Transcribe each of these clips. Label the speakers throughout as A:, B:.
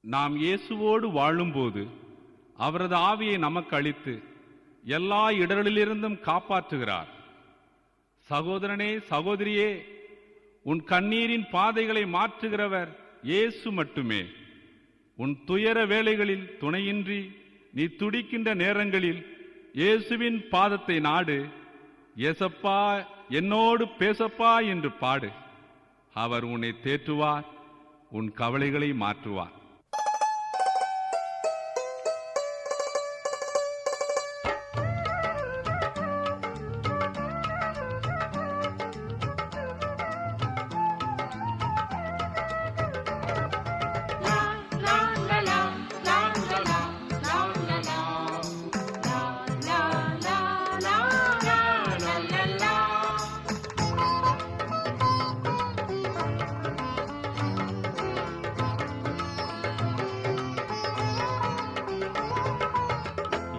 A: நாம் இயேசுவோடு வாழும்போது அவரது ஆவியை நமக்கு அளித்து எல்லா இடர்களிலிருந்தும் காப்பாற்றுகிறார். சகோதரனே, சகோதரியே, உன் கண்ணீரின் பாதைகளை மாற்றுகிறவர் இயேசு மட்டுமே. உன் துயர வேளைகளில் துணையின்றி நீ துடிக்கின்ற நேரங்களில் இயேசுவின் பாதத்தை நாடு. ஏசப்பா, என்னோடு பேசப்பா என்று பாடு. அவர் உன்னை தேற்றுவார், உன் கவலைகளை மாற்றுவார்.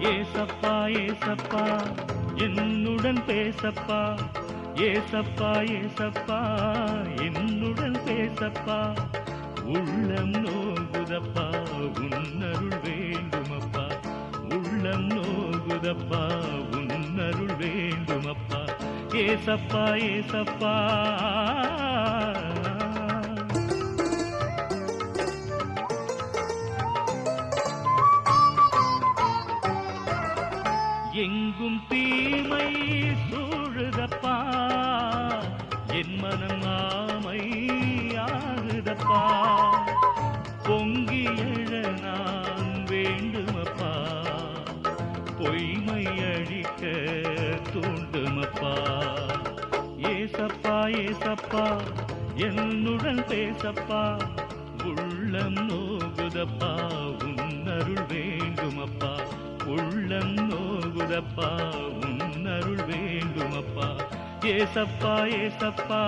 B: ஏசப்பா ஏசப்பா என்னுடன் பேசப்பா, ஏசப்பா ஏசப்பா என்னுடன் பேசப்பா. உள்ளம் நோகுதப்பா, உன்னருள் வேண்டுமப்பா. உள்ளம் நோகுதப்பா, உன்னருள் வேண்டுமப்பா. ஏசப்பா ஏசப்பா எங்கும் தீமை சூழுதப்பா, என் மனம் ஆமை ஆகுதப்பா. பொங்கி எழ நான் வேண்டுமப்பா, பொய்மை அழிக்க தூண்டுமப்பா. ஏசப்பா ஏசப்பா என்னுடன் பேசப்பா. உள்ளம் நோகுதப்பா, உன்னருள் வேண்டுமப்பா. உள்ளம் நோகுதப்பா, உன்னருள் வேண்டுமப்பா. ஏசப்பா ஏசப்பா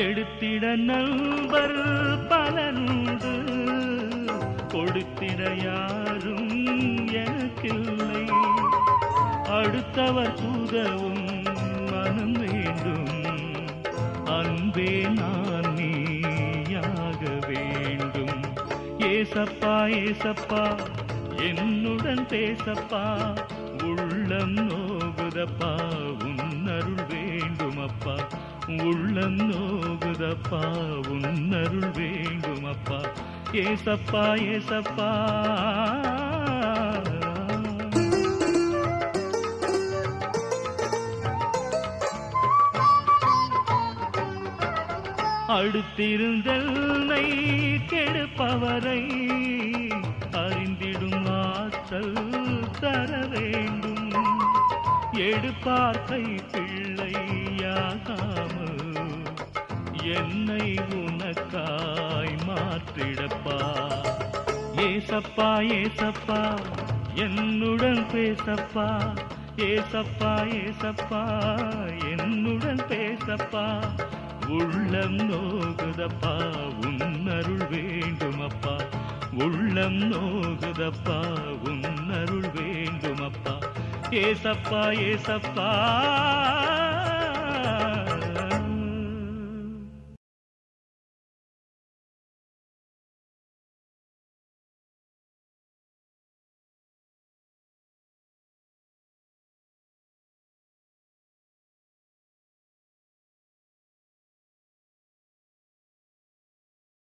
B: எடுத்திட நண்பர் பலனுண்டு, கொடுத்திட யாரும் எனக்கில்லை. அடுத்தவர் உதவும் மனம் வேண்டும், அன்பே நான் நீயாக வேண்டும். ஏசப்பா ஏசப்பா என்னுடன் பேசப்பா. உள்ளம் நோகுதப்பா, உன்னருள் வேண்டுமப்பா. உள்ளம் நோகுதப்பா, உன்னருள் வேண்டுமப்பா. ஏசப்பா ஏசப்பா அடுத்திருந்தல்லை கெடுப்பவரை அறிந்திடும் ஆற்றல் தர வேண்டும். எடுப்பார் கை பிள்ளையாகாமல் என்னை உனக்காய் மாற்றிடப்பா. ஏசப்பா ஏசப்பா என்னுடன் பேசப்பா. ஏசப்பா ஏசப்பா என்னுடன் பேசப்பா. உள்ளம் நோகுதப்பா, உன்னருள் வேண்டுமப்பா. உள்ளம் நோகுதப்பா, உன்னருள் வேண்டுமப்பா. ஏசப்பா ஏசப்பா